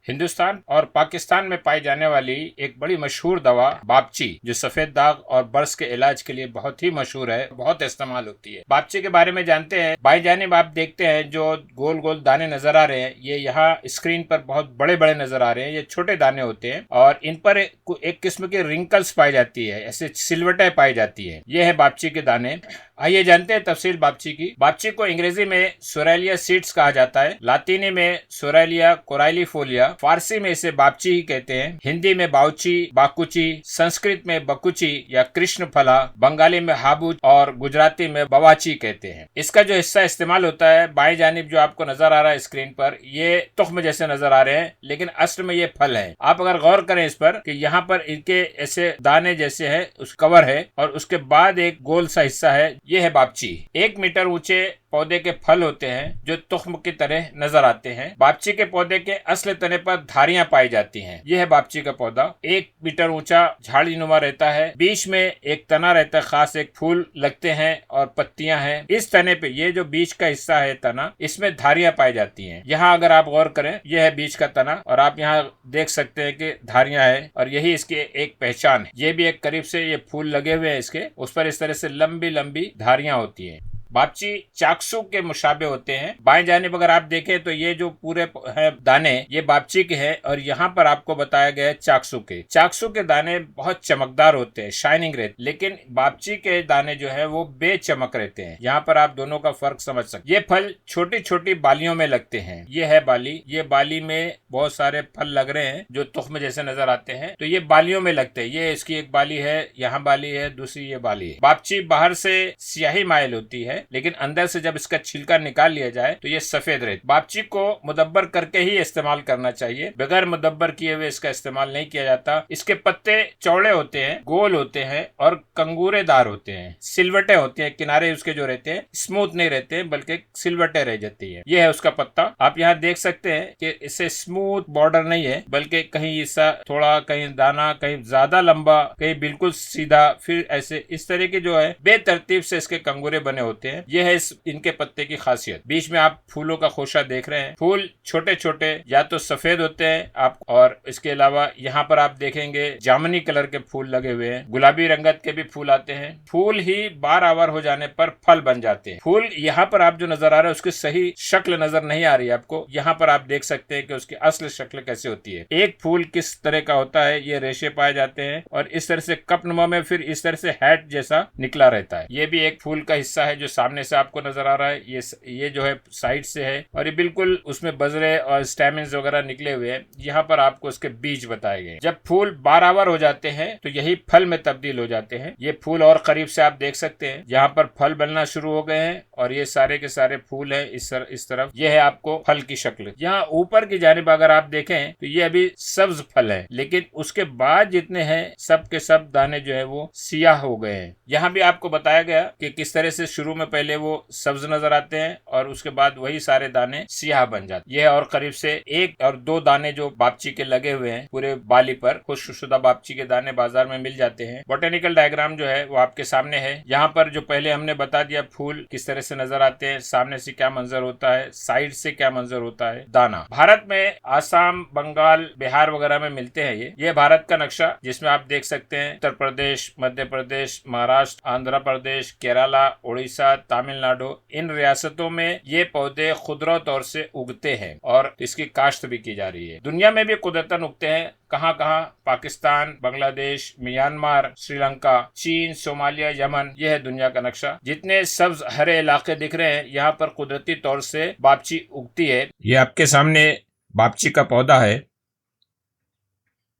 हिंदुस्तान और पाकिस्तान में पाई जाने वाली एक बड़ी मशहूर दवा बापची, जो सफेद दाग और बर्स के इलाज के लिए बहुत ही मशहूर है, बहुत इस्तेमाल होती है। बापची के बारे में जानते हैं। बाई जानिब आप देखते हैं जो गोल गोल दाने नजर आ रहे हैं, ये यहाँ स्क्रीन पर बहुत बड़े बड़े नजर आ रहे हैं। ये छोटे दाने होते हैं और इन पर एक किस्म की रिंकल्स पाई जाती है, ऐसे सिलवटें पाई जाती है। ये है बापची के दाने। आइए जानते हैं तफसील बापची की। बापची को अंग्रेजी में सोरेलिया सीड्स कहा जाता है, लातीनी में सोरेलिया कोराइलीफोलिया, फारसी में इसे बापची ही कहते हैं, हिंदी में बाउची, बाकुची, संस्कृत में बकुची या कृष्ण फला, बंगाली में हाबूज और गुजराती में बवाची कहते हैं। इसका जो हिस्सा इस्तेमाल होता है, बाएं जानिब जो आपको नजर आ रहा है स्क्रीन पर, ये तुख्म जैसे नजर आ रहे हैं, लेकिन असल में ये फल है। आप अगर गौर करें इस पर कि यहाँ पर इनके ऐसे दाने जैसे है, उस कवर है और उसके बाद एक गोल सा हिस्सा है, ये है बापची। 1 मीटर ऊंचे पौधे के फल होते हैं जो तुख्म की तरह नजर आते हैं। बापची के पौधे के असली तने पर धारियां पाई जाती हैं। यह है बापची का पौधा। 1 मीटर ऊंचा झाड़ी नुमा रहता है, बीच में एक तना रहता है, खास एक फूल लगते हैं और पत्तियां हैं। इस तने पे, ये जो बीच का हिस्सा है तना, इसमें धारियां पाई जाती हैं। यहाँ अगर आप गौर करें, यह है बीच का तना और आप यहाँ देख सकते हैं कि धारियां हैं और यही इसकी एक पहचान है। ये भी एक करीब से ये फूल लगे हुए हैं इसके, उस पर इस तरह से लंबी लंबी धारियां होती हैं। बापची चाकसू के मुशाबे होते हैं। बाएं जानिब अगर आप देखें तो ये जो पूरे है दाने, ये बापची के हैं और यहाँ पर आपको बताया गया है चाकसू के। चाकसू के दाने बहुत चमकदार होते हैं, शाइनिंग रहते, लेकिन बापची के दाने जो है वो बेचमक रहते हैं। यहाँ पर आप दोनों का फर्क समझ सकते। ये फल छोटी छोटी बालियों में लगते हैं। ये है बाली, ये बाली में बहुत सारे फल लग रहे हैं जो तुख्म जैसे नजर आते हैं, तो ये बालियों में लगते हैं। ये इसकी एक बाली है, यहाँ बाली है, दूसरी ये बाली है। बापची बाहर से स्याही माइल होती है, लेकिन अंदर से जब इसका छिलका निकाल लिया जाए तो ये सफेद रहती। बापची को मुदब्बर करके ही इस्तेमाल करना चाहिए, बगैर मुदब्बर किए हुए इसका इस्तेमाल नहीं किया जाता। इसके पत्ते चौड़े होते हैं, गोल होते हैं और कंगूरेदार होते हैं, सिलवटे होते हैं। किनारे उसके जो रहते हैं स्मूथ नहीं रहते हैं, बल्कि सिलवटे रह जाती है। यह है उसका पत्ता। आप यहाँ देख सकते हैं कि इससे स्मूथ बॉर्डर नहीं है, बल्कि कहीं ऐसा थोड़ा, कहीं दाना, कहीं ज्यादा लंबा, कहीं बिल्कुल सीधा, फिर ऐसे इस तरह के जो है बेतरतीब से इसके कंगूरे बने होते हैं। यह है इनके पत्ते की खासियत। बीच में आप फूलों का खोशा देख रहे हैं। फूल छोटे छोटे या तो सफेद होते हैं आप, और इसके अलावा यहाँ पर आप देखेंगे जामुनी कलर के फूल लगे हुए हैं। गुलाबी रंगत के भी फूल आते हैं। फूल ही 12 आवर हो जाने पर फल बन जाते हैं। फूल यहाँ पर आप जो नजर आ रहा है उसकी सही शक्ल नजर नहीं आ रही है आपको। यहाँ पर आप देख सकते हैं कि उसकी असली शक्ल कैसे होती है। एक फूल किस तरह का होता है, ये रेशे पाए जाते हैं और इस तरह से कपनुमा में फिर इस तरह से हैट जैसा निकला रहता है। ये भी एक फूल का हिस्सा है जो सामने से आपको नजर आ रहा है। ये जो है साइड से है और ये बिल्कुल उसमें बजरे और स्टैमिन्स वगैरह निकले हुए हैं। यहाँ पर आपको उसके बीज बताए गए। जब फूल 12 आवर हो जाते हैं तो यही फल में तब्दील हो जाते हैं। ये फूल और करीब से आप देख सकते हैं, यहाँ पर फल बनना शुरू हो गए हैं और ये सारे के सारे फूल हैं इस तरफ। ये है आपको फल की शक्ल। यहाँ ऊपर की जानिब अगर आप देखें तो ये अभी सब्ज फल है, लेकिन उसके बाद जितने हैं सब के सब दाने जो है वो सियाह हो गए हैं। यहाँ भी आपको बताया गया कि किस तरह से शुरू में पहले वो सब्ज नजर आते हैं और उसके बाद वही सारे दाने सियाह बन जाते हैं। यह और करीब से 1 और 2 दाने जो बापची के लगे हुए हैं पूरे बाली पर, खुशशुदा बापची के दाने बाजार में मिल जाते हैं। बोटेनिकल डायग्राम जो है वो आपके सामने है। यहाँ पर जो पहले हमने बता दिया फूल किस तरह से नजर आते हैं, सामने से क्या मंजर होता है, साइड से क्या मंजर होता है। दाना भारत में आसाम, बंगाल, बिहार वगैरह में मिलते हैं। ये भारत का नक्शा जिसमें आप देख सकते हैं उत्तर प्रदेश, मध्य प्रदेश, महाराष्ट्र, आंध्र प्रदेश, केरला, उड़ीसा, तमिलनाडु, इन रियासतों में ये पौधे खुदरा तौर से उगते हैं और इसकी काश्त भी की जा रही है। दुनिया में भी कुदरतन उगते हैं। कहाँ कहाँ? पाकिस्तान, बांग्लादेश, म्यांमार, श्रीलंका, चीन, सोमालिया, यमन। यह है दुनिया का नक्शा। जितने सब्ज हरे इलाके दिख रहे हैं यहाँ पर कुदरती तौर से बापची उगती है। ये आपके सामने बापची का पौधा है,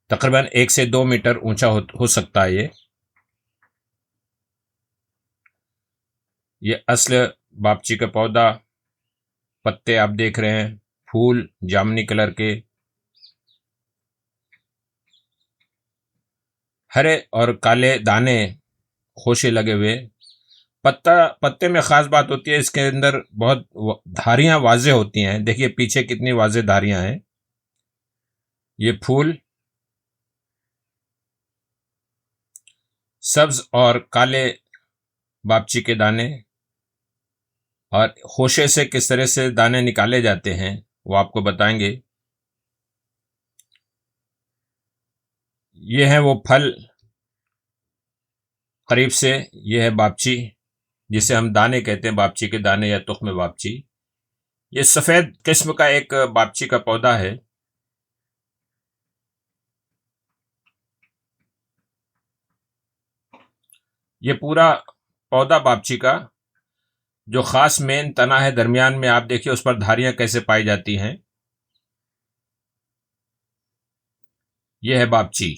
तकरीबन 1 से 2 मीटर ऊंचा हो सकता है। ये असल बापची का पौधा। पत्ते आप देख रहे हैं, फूल जामुनी कलर के, हरे और काले दाने खोशे लगे हुए। पत्ते में खास बात होती है, इसके अंदर बहुत धारियां वाजे होती हैं। देखिए पीछे कितनी वाजे धारियां हैं। ये फूल सब्ज और काले बापची के दाने, और खोशे से किस तरह से दाने निकाले जाते हैं वो आपको बताएंगे। ये है वो फल करीब से, ये है बापची जिसे हम दाने कहते हैं, बापची के दाने या तुख्म बापची। ये सफेद किस्म का एक बापची का पौधा है। ये पूरा पौधा बापची का जो खास मेन तना है दरमियान में, आप देखिए उस पर धारियां कैसे पाई जाती हैं। ये है बापची।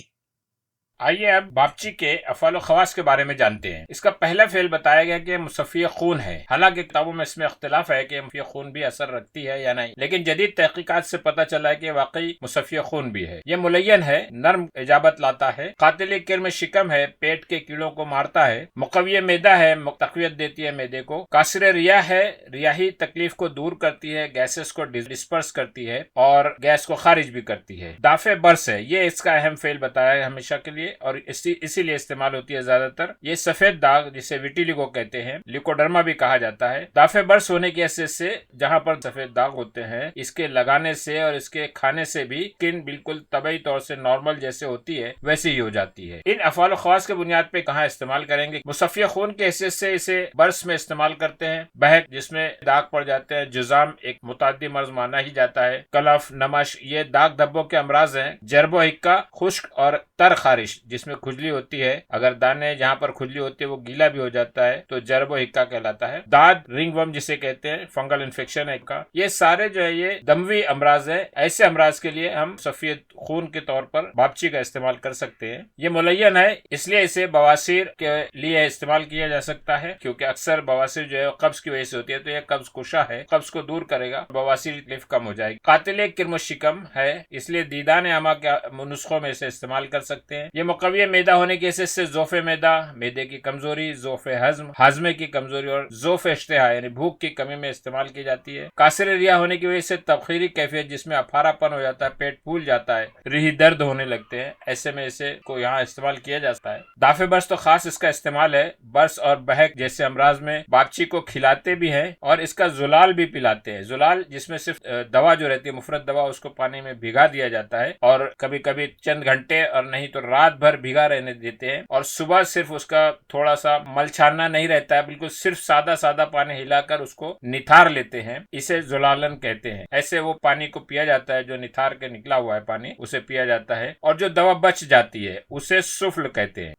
आइए अब बापची के अफ़ाल व ख़वास के बारे में जानते हैं। इसका पहला फेल बताया गया कि मुसफ़्फ़ी खून है। हालांकि किताबों में इसमें अख्तिलाफ है कि मुसफ़्फ़ी खून भी असर रखती है या नहीं, लेकिन जदीद तहकीकात से पता चला है कि वाकई मुसफ़्फ़ी खून भी है। ये मुलय्यन है, नर्म इजाबत लाता है, कातिल किर्म शिकम है, पेट के कीड़ों को मारता है, मुक़व्वी मैदा है, तक़वियत देती है मैदे को, कासिर रिया है, रियाही तकलीफ को दूर करती है, गैसेस को डिस्पर्स करती है और गैस को खारिज भी करती है। दाफ़े बर्स है, ये इसका अहम फेल बताया है हमेशा के लिए और इसीलिए इस्तेमाल होती है ज्यादातर। ये सफेद दाग जिसे विटिलिगो कहते हैं, लिकोडर्मा भी कहा जाता है। दाफे बर्स होने की हैसियत से जहां पर सफेद दाग होते हैं, इसके लगाने से और इसके खाने से भी स्किन बिल्कुल तबई तौर से नॉर्मल जैसे होती है वैसी ही हो जाती है। इन अफ़ाल ख़वास के बुनियाद पे कहाँ इस्तेमाल करेंगे? मुसफ़्फ़ी खून की हैसियत से इसे बर्स में इस्तेमाल करते हैं। बहक जिसमें दाग पड़ जाते हैं, जुज़ाम एक मुताद्दी मर्ज माना ही जाता है, कलफ, नमश ये दाग धब्बों के अमराज हैं। जरबो हिक्का खुश्क और तर खारिश जिसमें खुजली होती है, अगर दाने जहाँ पर खुजली होती है वो गीला भी हो जाता है तो जरबो हिक्का कहलाता है। दाद रिंगवर्म जिसे कहते हैं, फंगल इन्फेक्शन है का, ये सारे जो है ये दमवी अमराज है। ऐसे अमराज के लिए हम सफेद खून के तौर पर बापची का इस्तेमाल कर सकते हैं। ये मुलय्यन है, इसलिए इसे बवासीर के लिए इस्तेमाल किया जा सकता है, क्योंकि अक्सर बवासीर जो है कब्ज की वजह से होती है, तो यह कब्ज कुशा है, कब्ज को दूर करेगा, बवासीर तकलीफ कम हो जाएगी। कातिल किर्म शिकम है, इसलिए दीदान आमा के नुस्खों में इसे इस्तेमाल कर सकते हैं। ये मुक़व्वी मैदा होने की हैसियत से ज़ोफ़े मैदा, मैदे की कमजोरी, ज़ोफ़े हज़्म, हाजमे की कमजोरी और ज़ोफ़े इश्तिहा यानी भूख की कमी में इस्तेमाल की जाती है। कासिर रिया होने की वजह से तबखीरी कैफियत जिसमें अफारापन हो जाता है, पेट फूल जाता है, रिही दर्द होने लगते हैं, ऐसे में इसे को यहाँ इस्तेमाल किया जाता है। दाफे बर्स तो खास इसका इस्तेमाल है। बर्स और बहक जैसे अमराज में बापची को खिलाते भी हैं और इसका जुलाल भी पिलाते हैं। जुलाल जिसमें सिर्फ दवा जो रहती है, मुफरत दवा, उसको पानी में भिगा दिया जाता है और कभी कभी चंद घंटे और नहीं तो रात भर भिगा रहने देते हैं और सुबह सिर्फ उसका थोड़ा सा मल छानना नहीं रहता है, बिल्कुल सिर्फ सादा सादा पानी हिलाकर उसको निथार लेते हैं, इसे जुलालन कहते हैं। ऐसे वो पानी को पिया जाता है, जो निथार के निकला हुआ है पानी उसे पिया जाता है और जो दवा बच जाती है उसे सुफ्ल कहते हैं।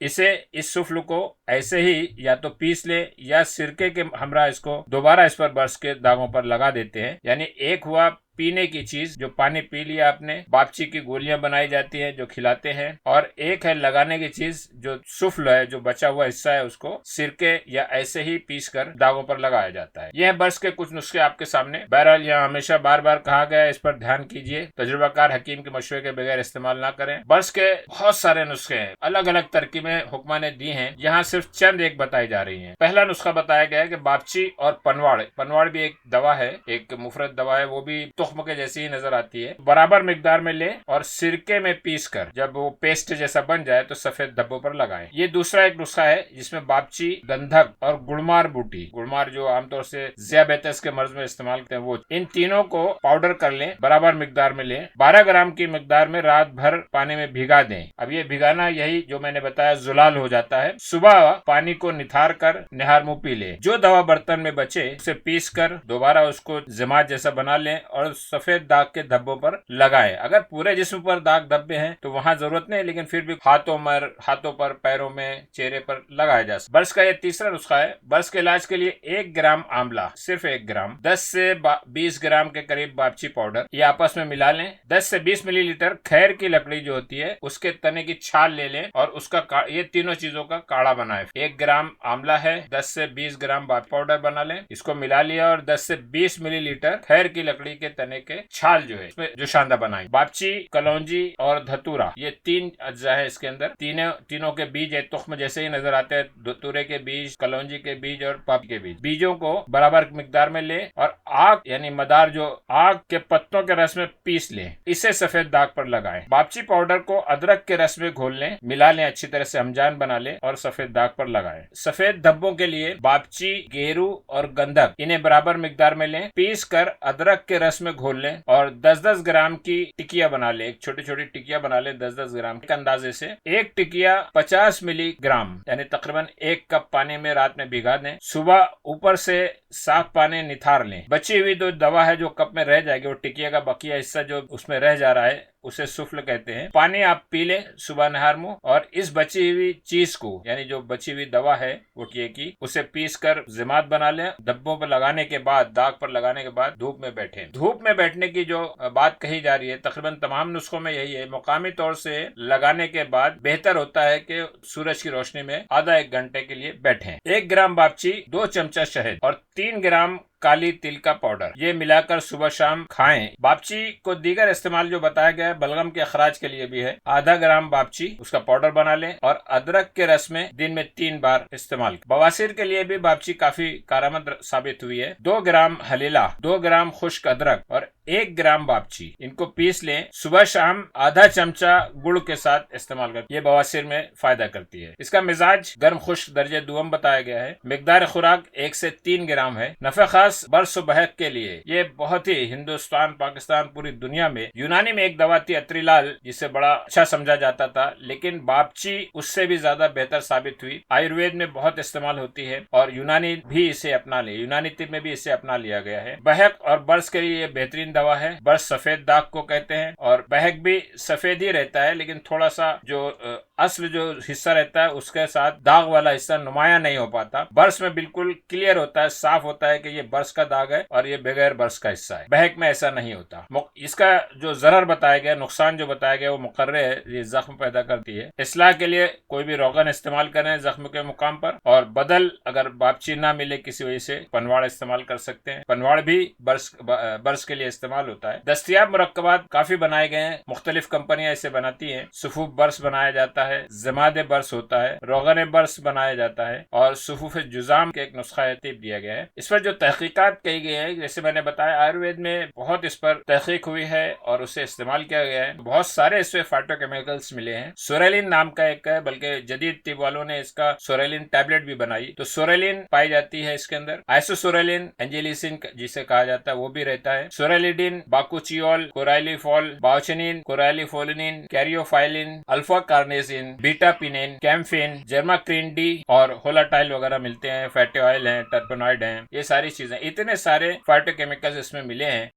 इस सुफ्ल को ऐसे ही या तो पीस ले या सिरके के हमरा इसको दोबारा इस पर बर्स के दागों पर लगा देते हैं। यानी एक हुआ पीने की चीज, जो पानी पी लिया आपने, बापची की गोलियां बनाई जाती हैं जो खिलाते हैं, और एक है लगाने की चीज जो सुफ्ल है, जो बचा हुआ हिस्सा है उसको सिरके या ऐसे ही पीस कर दागों पर लगाया जाता है। यह बर्स के कुछ नुस्खे आपके सामने। बहरहाल यहाँ हमेशा बार बार कहा गया है, इस पर ध्यान कीजिए, तजुर्बाकार हकीम के मशवरे के बगैर इस्तेमाल ना करें। बर्स के बहुत सारे नुस्खे हैं, अलग अलग तरकीबें हुक्मा ने दी हैं, यहाँ सिर्फ चंद एक बताई जा रही है। पहला नुस्खा बताया गया है कि बापची और पनवाड़ भी एक दवा है, एक मुफरत दवा है, वो भी तुख्म के जैसी ही नजर आती है। बराबर मिकदार में लें और सिरके में पीस कर जब वो पेस्ट जैसा बन जाए तो सफेद धब्बों पर लगाएं। ये दूसरा एक नुस्खा है जिसमें बापची, गंधक और गुड़मार बूटी, गुड़मार जो आमतौर से ज़ियाबेतस के मर्ज में इस्तेमाल करते हैं, वो, इन तीनों को पाउडर कर लें, बराबर मिकदार में लें, 12 ग्राम की मिकदार में रात भर पानी में भिगा दें। अब ये भिगाना यही जो मैंने बताया जुलाल हो जाता है। सुबह पानी को निथार कर निहार मुंह पी लें। जो दवा बर्तन में बचे उसे पीस कर दोबारा उसको जमात जैसा बना लें और सफेद दाग के धब्बों पर लगाएं। अगर पूरे जिस्म पर दाग धब्बे हैं तो वहां जरूरत नहीं, लेकिन फिर भी हाथों पर, पैरों में, चेहरे पर लगाया जा सकता है। बर्स का ये तीसरा नुस्खा है। बर्स के इलाज के लिए 1 ग्राम आंवला, सिर्फ 1 ग्राम, 10 से 20 ग्राम के करीब बापची पाउडर, ये आपस में मिला लें। 10 से 20 मिलीलीटर खैर की लकड़ी जो होती है उसके तने की छाल ले लें और उसका ये तीनों चीजों का काढ़ा बनाएं। 1 ग्राम आंवला है, 10 से 20 ग्राम बापची पाउडर बना लें, इसको मिला लिया और 10 से 20 मिलीलीटर खैर की लकड़ी के तने के छाल जो है इसमें जो शांदा बनाई। बापची, कलौंजी और धतूरा, ये 3 अज्जा है इसके अंदर। तीनों के बीज एक तुख्म जैसे ही नजर आते हैं, धतूरे के बीज, कलौंजी के बीज और पाप के बीज। बीजों को बराबर मिकदार में लें और आग यानी मदार जो आग के पत्तों के रस में पीस लें, इसे सफेद दाग पर लगाएं। बापची पाउडर को अदरक के रस में घोल लें, मिला लें, अच्छी तरह से हमजान बना लें और सफेद दाग पर लगाएं। सफेद धब्बों के लिए बापची, गेरू और गंधक, इन्हें बराबर मिकदार में लें, पीस कर अदरक के रस में में घोल लें और 10-10 ग्राम की टिकिया बना लें। एक छोटी छोटी टिकिया बना लें 10-10 ग्राम के अंदाजे से। एक टिकिया 50 मिलीग्राम यानी तकरीबन 1 कप पानी में रात में भिगा दें। सुबह ऊपर से साफ पानी निथार लें। बची हुई जो दवा है जो कप में रह जाएगी, वो टिकिया का बकिया हिस्सा जो उसमें रह जा रहा है उसे सुफ्ल कहते हैं। पानी आप पी लें सुबह नहर मुंह, और इस बची हुई चीज को यानी जो बची हुई दवा है वो की उसे पीस कर जिमात बना लें। धब्बों पर लगाने के बाद, दाग पर लगाने के बाद धूप में बैठें। धूप में बैठने की जो बात कही जा रही है तकरीबन तमाम नुस्खों में यही है। मुकामी तौर से लगाने के बाद बेहतर होता है कि सूरज की रोशनी में आधा 1 घंटे के लिए बैठें। 1 ग्राम बापची, 2 चमचा शहद और 3 ग्राम काली तिल का पाउडर, ये मिलाकर सुबह शाम खाएं। बापची को दीगर इस्तेमाल जो बताया गया है बलगम के अखराज के लिए भी है। आधा ग्राम बापची उसका पाउडर बना लें और अदरक के रस में दिन में 3 बार इस्तेमाल। बवासीर के लिए भी बापची काफी कारआमद साबित हुई है। 2 ग्राम हलीला, 2 ग्राम खुश्क अदरक और 1 ग्राम बापची, इनको पीस लें। सुबह शाम आधा चमचा गुड़ के साथ इस्तेमाल कर, ये बवासीर में फायदा करती है। इसका मिजाज गर्म खुश्क दर्जे दुअम बताया गया है। मिकदार खुराक 1 से 3 ग्राम है। नफे खास बर्स बहक के लिए ये बहुत ही हिंदुस्तान, पाकिस्तान, पूरी दुनिया में। यूनानी में एक दवा थी अत्रिलाल जिसे बड़ा अच्छा समझा जाता था, लेकिन बापची उससे भी ज्यादा बेहतर साबित हुई। आयुर्वेद में बहुत इस्तेमाल होती है और यूनानी भी इसे अपना ले, यूनानी तिब में भी इसे अपना लिया गया है। बहक और बर्स के लिए बेहतरीन दवा है। बर्स सफेद दाग को कहते हैं और बहक भी सफेद ही रहता है, लेकिन थोड़ा सा जो असल जो हिस्सा रहता है उसके साथ दाग वाला हिस्सा नुमाया नहीं हो पाता। बर्स में बिल्कुल क्लियर होता है, साफ होता है कि ये बर्स का दाग है और ये बगैर बर्स का हिस्सा है। बहक में ऐसा नहीं होता। इसका जो जरर बताया गया, नुकसान जो बताया गया वो मुकर्रे है, ये जख्म पैदा करती है। इसलाह के लिए कोई भी रोगन इस्तेमाल करें जख्म के मुकाम पर, और बदल अगर बापची ना मिले किसी वजह से पनवाड़ इस्तेमाल कर सकते हैं। पनवाड़ भी बर्स के लिए इस्तेमाल होता है। दस्तयाब मुरक्कबात काफी बनाए गए हैं, मुख्तलिफ कंपनियां इसे बनाती हैं। सुफूफ बर्स बनाया जाता है, जमादे बर्स होता है, रोगन बर्स बनाया जाता है और सुफूफ जुजाम के एक नुस्खा तरतीब दिया गया है। इस पर जो तहकीकात कही गई है, जैसे मैंने बताया आयुर्वेद में बहुत इस पर तहकीक हुई है और उसे इस्तेमाल किया गया है। बहुत सारे इसमें फाइटोकेमिकल्स मिले हैं। सोरेलिन नाम का एक है, बल्कि जदीद तिब वालों ने इसका सोरेलिन टैबलेट भी बनाई। तो सोरेलिन पाई जाती है इसके अंदर। आइसोसोरेलिन, एंजेलिसिन जिसे कहा जाता है वो भी रहता है। सोरेलिडिन, बाकुचियोल, कोराइलिफॉल, बाउचनिन, कोराइलिफोलिनिन, कैरियोफाइलिन, अल्फा कार्नेसिन, बीटा पिनेन, कैम्फेन, जर्माक्रीन डी और होलाटाइल वगैरह मिलते हैं। फैटी ऑयल है, टर्पेनॉइड है, ये सारी चीजें, इतने सारे फाइटोकेमिकल्स इसमें मिले हैं